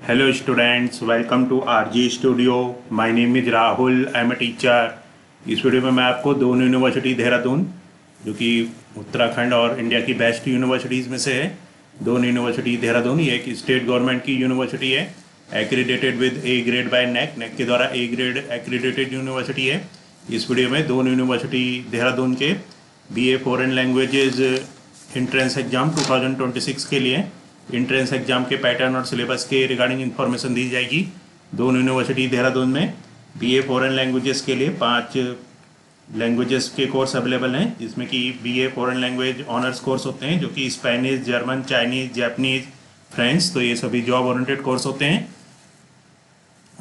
Hello students, welcome to RG Studio. My name is Rahul. I am a teacher. इस video में मैं आपको दोनों यूनिवर्सिटी देहरादून जो कि उत्तराखंड और इंडिया की बेस्ट यूनिवर्सिटीज़ में से है, दोनों यूनिवर्सिटी देहरादून ये एक स्टेट गवर्नमेंट की यूनिवर्सिटी है, accredited with A grade by NAAC के द्वारा ए ग्रेड एक्रीडेटेड यूनिवर्सिटी है। इस वीडियो में दोनों यूनिवर्सिटी देहरादून के BA foreign languages entrance exam 2026 के लिए एंट्रेंस एग्जाम के पैटर्न और सिलेबस के रिगार्डिंग इन्फॉर्मेशन दी जाएगी। दोनों यूनिवर्सिटी देहरादून में BA फॉरेन लैंग्वेजेस के लिए 5 लैंग्वेजेस के कोर्स अवेलेबल हैं, जिसमें कि BA foreign language honours course होते हैं जो कि Spanish, German, Chinese, Japanese, French, तो ये सभी जॉब ओरिएंटेड कोर्स होते हैं।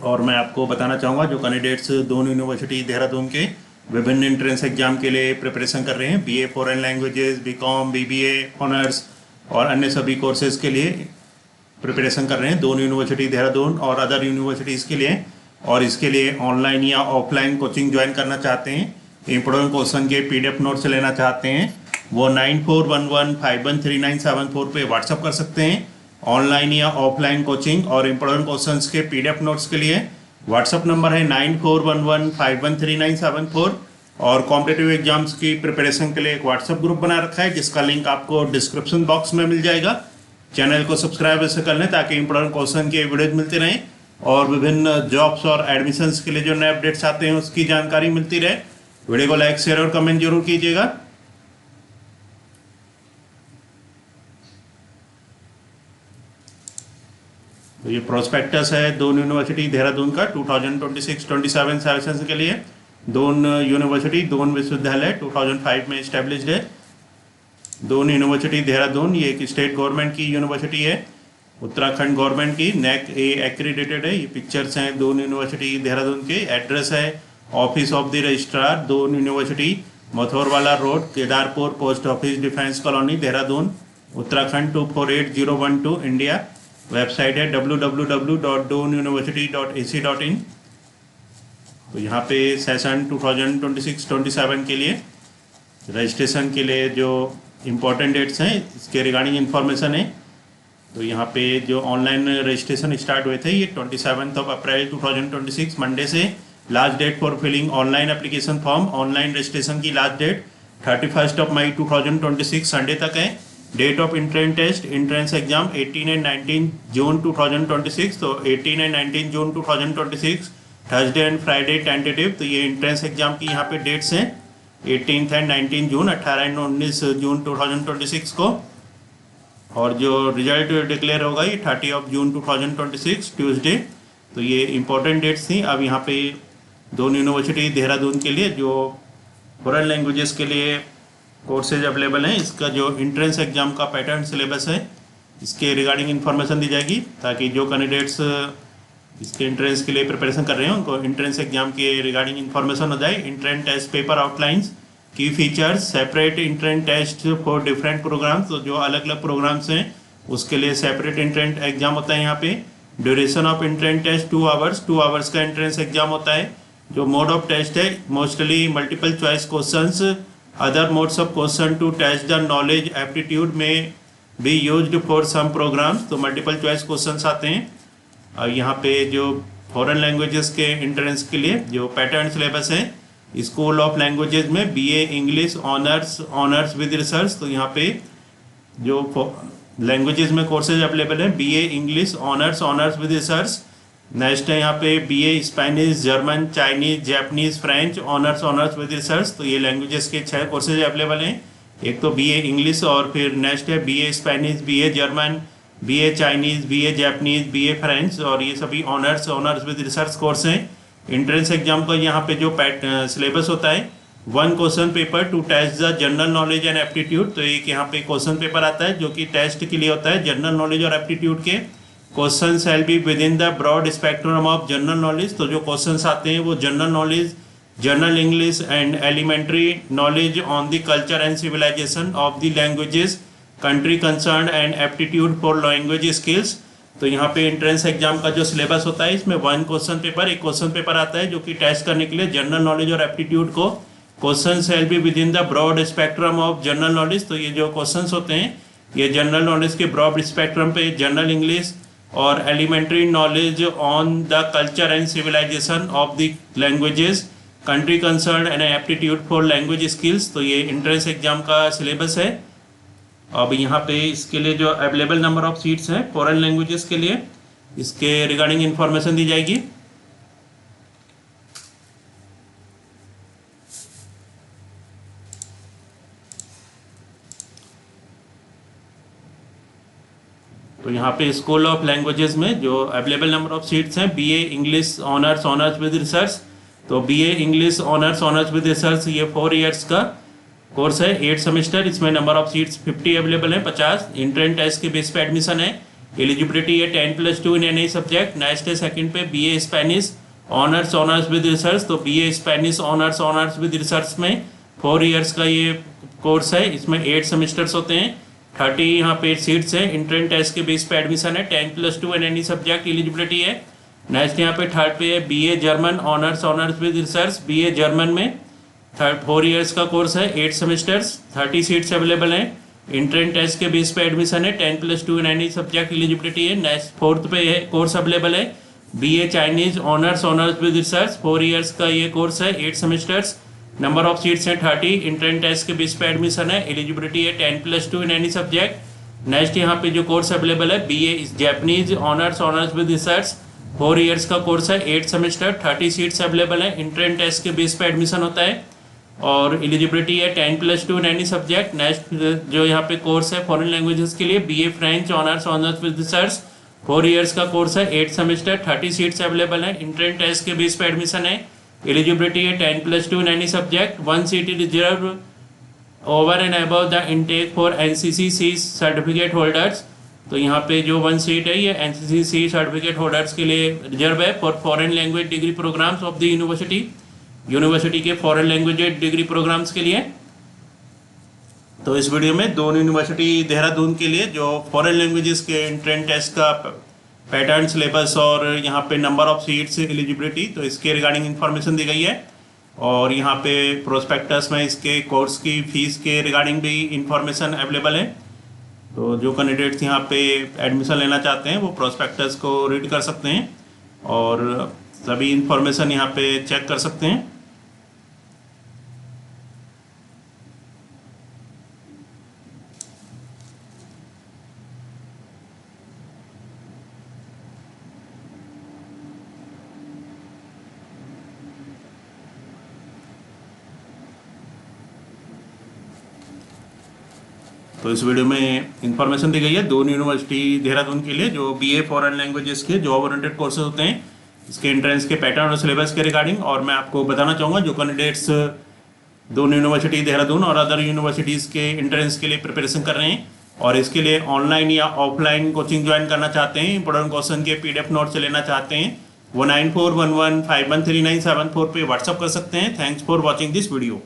और मैं आपको बताना चाहूँगा जो कैंडिडेट्स दोनों यूनिवर्सिटी देहरादून के विभिन्न एंट्रेंस एग्जाम के लिए प्रिपरेशन कर रहे हैं, BA foreign languages, BCom, BBA honours और अन्य सभी कोर्सेज के लिए प्रिपरेशन कर रहे हैं दोनों यूनिवर्सिटी देहरादून और अदर यूनिवर्सिटीज़ के लिए, और इसके लिए ऑनलाइन या ऑफलाइन कोचिंग ज्वाइन करना चाहते हैं, इंपॉर्टेंट क्वेश्चन के PDF नोट्स लेना चाहते हैं, वो 9411513974 पे व्हाट्सअप कर सकते हैं। ऑनलाइन या ऑफलाइन कोचिंग और इंपॉर्टेंट क्वेश्चन के PDF नोट्स के लिए व्हाट्सअप नंबर है 9411513974। और कॉम्पिटिटिव एग्जाम्स की प्रिपरेशन के लिए एक व्हाट्सएप ग्रुप बना रखा है जिसका लिंक आपको डिस्क्रिप्शन बॉक्स में मिल जाएगा। चैनल को सब्सक्राइब ऐसे कर लें ताकि इंपॉर्टेंट क्वेश्चन के वीडियोज मिलते रहें और विभिन्न जॉब्स और एडमिशन्स के लिए जो नए अपडेट्स आते हैं उसकी जानकारी मिलती रहे। वीडियो को लाइक, शेयर और कमेंट जरूर कीजिएगा। तो ये प्रोस्पेक्टस है दोनों यूनिवर्सिटी देहरादून का 2026-27 सेशन के लिए। दोनों यूनिवर्सिटी, दोनों विश्वविद्यालय 2005 में इस्टेब्लिश्ड है। दोनों यूनिवर्सिटी देहरादून ये एक स्टेट गवर्नमेंट की यूनिवर्सिटी है, उत्तराखंड गवर्नमेंट की, NAC A एक्रीडेटेड है। ये पिक्चर्स हैं दोनों यूनिवर्सिटी देहरादून के। एड्रेस है ऑफिस ऑफ द रजिस्ट्रार, दोनों university, Mathurwala road, Kedarpur post office, defence colony, Dehradun, Uttarakhand 248012 India. Website है www.doneuniversity.ac.in। तो यहाँ पे सेशन 2026-27 के लिए रजिस्ट्रेशन के लिए जो इम्पोर्टेंट डेट्स हैं इसके रिगार्डिंग इन्फॉर्मेशन है। तो यहाँ पे जो ऑनलाइन रजिस्ट्रेशन स्टार्ट हुए थे ये 27 अप्रैल 2026 मंडे से। Last date for filling online application form, online registration की लास्ट डेट 31 मई 2026 संडे तक है। Date of entrance test, entrance exam 18 and 19 June 2026। तो 18 and 19 June 2026 Thursday and Friday tentative. तो ये एंट्रेंस एग्जाम की यहाँ पे डेट्स हैं 18 एंड 19 जून, 18 एंड 19 जून 2026 को। और जो रिजल्ट डिक्लेयर होगा ये 30 जून 2026 ट्यूसडे। तो ये इंपॉर्टेंट डेट्स थी। अब यहाँ पे दोनों यूनिवर्सिटी देहरादून के लिए जो फॉरेन लैंग्वेजेस के लिए कोर्सेज अवेलेबल हैं, इसका जो एंट्रेंस एग्जाम का पैटर्न सिलेबस है इसके रिगार्डिंग इन्फॉर्मेशन दी जाएगी ताकि जो कैंडिडेट्स इसके एंट्रेंस के लिए प्रिपरेशन कर रहे हैं उनको एंट्रेंस एग्जाम के रिगार्डिंग इन्फॉर्मेशन हो जाए। Entrance test paper outlines, key features, separate entrance test for different programmes, तो जो अलग अलग प्रोग्राम्स हैं उसके लिए सेपरेट एंट्रेंस एग्जाम होता है। यहाँ पे duration of entrance test 2 hours का एंट्रेंस एग्जाम होता है। जो मोड ऑफ टेस्ट है mostly multiple choice questions, other modes of question to test the knowledge aptitude में be used for some programmes, तो मल्टीपल चॉइस क्वेश्चंस आते हैं। और यहाँ पे जो फॉरेन लैंग्वेजेस के एंट्रेंस के लिए जो पैटर्न सिलेबस है, स्कूल ऑफ लैंग्वेजेस में BA English honours with research, तो यहाँ पे जो लैंग्वेजेस में कोर्सेज अवेलेबल है BA English honours with research. Next है यहाँ पे BA Spanish, German, Chinese, Japanese, French honours with research. तो ये लैंग्वेजेस के 6 कोर्सेज अवेलेबल हैं। एक तो BA इंग्लिश और फिर नेक्स्ट है BA Spanish, BA German, BA Chinese, BA Japanese, BA French, और ये सभी ऑनर्स विद रिसर्च कोर्स हैं। एंट्रेंस एग्जाम का यहाँ पे जो सिलेबस होता है 1 question paper to test the general knowledge and aptitude, तो एक यहाँ पे क्वेश्चन पेपर आता है जो कि टेस्ट के लिए होता है जनरल नॉलेज और एप्टीट्यूड के। Question shall be within the broad spectrum of general knowledge, तो जो क्वेश्चन आते हैं वो general knowledge, general English and elementary knowledge on the culture and civilisation of the languages country concern and aptitude for language skills. तो यहाँ पे entrance exam का जो सिलेबस होता है इसमें 1 क्वेश्चन पेपर, एक क्वेश्चन पेपर आता है जो कि टेस्ट करने के लिए जनरल नॉलेज और एप्टीट्यूड को। Question shall be within the broad spectrum of general knowledge, तो ये जो क्वेश्चंस होते हैं ये जनरल नॉलेज के ब्रॉड स्पेक्ट्रम पे जनरल इंग्लिश, और elementary knowledge on the culture and civilisation of the languages country concern and aptitude for language skills. तो ये एंट्रेंस एग्जाम का सिलेबस है। अब यहाँ पे इसके लिए जो अवेलेबल नंबर ऑफ सीट्स हैं फॉरेन लैंग्वेजेस के लिए, इसके रिगार्डिंग इंफॉर्मेशन दी जाएगी। तो यहाँ पे स्कूल ऑफ लैंग्वेजेस में जो अवेलेबल नंबर ऑफ सीट्स हैं, BA English honours with research. तो BA English honours with research ये 4 इयर्स का कोर्स है, 8 सेमेस्टर। इसमें नंबर ऑफ सीट्स 50 अवेलेबल है, 50 इंट्रेंस टेस्ट के बेस पे एडमिशन है। एलिजिबिलिटी है 10+2 इन एनी सब्जेक्ट। नेक्स्ट है सेकंड पे BA Spanish honours with research. तो BA Spanish honours with research में 4 इयर्स का ये कोर्स है। इसमें 8 सेमेस्टर्स होते हैं, 30 यहाँ पे सीट्स है। इंट्रेंस टेस्ट के बेस पे एडमिशन है, 10+2 इन एनी सब्जेक्ट एलिजिबिलिटी है। नेक्स्ट यहाँ पे थर्ड पे है BA German honours with research. BA German में 4 इयर्स का कोर्स है, 8 सेमेस्टर्स, 30 सीट्स अवेलेबल हैं। इंट्रेंस टेस्ट के बेस पे एडमिशन है, 10+2 इन एनी सब्जेक्ट एलिजिबिलिटी है। नेक्स्ट फोर्थ पे है कोर्स अवेलेबल है BA Chinese honours with research. 4 years का ये कोर्स है, 8 सेमेस्टर्स, नंबर ऑफ सीट्स हैं 30, इंट्रेंस टेस्ट के बेस पे एडमिशन है, एलिजिबिलिटी है 10+2 इन एनी सब्जेक्ट। नेक्स्ट यहाँ पे जो कोर्स अवेलेबल है BA Japanese honours with research. 4 years का कोर्स है, 8 सेमेस्टर, 30 सीट्स अवेलेबल है। इंट्रेंस टेस्ट के बेस पे एडमिशन होता है और एलिजिबिलिटी है 10+2 इन एनी सब्जेक्ट। नेक्स्ट जो यहाँ पे कोर्स है फॉरेन लैंग्वेजेस के लिए BA French honours with research. 4 years का कोर्स है, 8 सेमेस्टर, 30 सीट्स अवेलेबल है। इंट्रेंस टेस्ट के बेस पे एडमिशन है, एलिजिबिलिटी है 10+2 in any subject. 1 seat reserve over and above the intake for NCC certificate holders. तो यहाँ पे जो 1 सीट है ये एनसीसी सर्टिफिकेट होल्डर्स के लिए रिजर्व है for foreign language degree programmes of the university के फॉरेन लैंग्वेज डिग्री प्रोग्राम्स के लिए। तो इस वीडियो में दोनों यूनिवर्सिटी देहरादून के लिए जो फॉरेन लैंग्वेजेस के एंट्रेंस टेस्ट का पैटर्न, सिलेबस और यहाँ पे नंबर ऑफ सीट्स, एलिजिबिलिटी, तो इसके रिगार्डिंग इन्फॉर्मेशन दी गई है। और यहाँ पे प्रोस्पेक्टस में इसके कोर्स की फीस के रिगार्डिंग भी इंफॉर्मेशन अवेलेबल है। तो जो कैंडिडेट्स यहाँ पे एडमिशन लेना चाहते हैं वो प्रोस्पेक्टस को रीड कर सकते हैं और सभी इंफॉर्मेशन यहाँ पे चेक कर सकते हैं। तो इस वीडियो में इंफॉर्मेशन दी गई है दोनों यूनिवर्सिटी देहरादून के लिए जो बीए फॉरेन लैंग्वेजेस के जॉब ओरिएंटेड कोर्सेज होते हैं, इसके एंट्रेंस के पैटर्न और सिलेबस के रिगार्डिंग। और मैं आपको बताना चाहूँगा जो कैंडिडेट्स दोनों यूनिवर्सिटी देहरादून और अदर यूनिवर्सिटीज़ के एंट्रेंस के लिए प्रिपरेशन कर रहे हैं और इसके लिए ऑनलाइन या ऑफलाइन कोचिंग ज्वाइन करना चाहते हैं, इंपॉर्टेंट क्वेश्चन के PDF नोट से लेना चाहते हैं, वो 9411513974 पे व्हाट्सअप कर सकते हैं। Thanks for watching this video.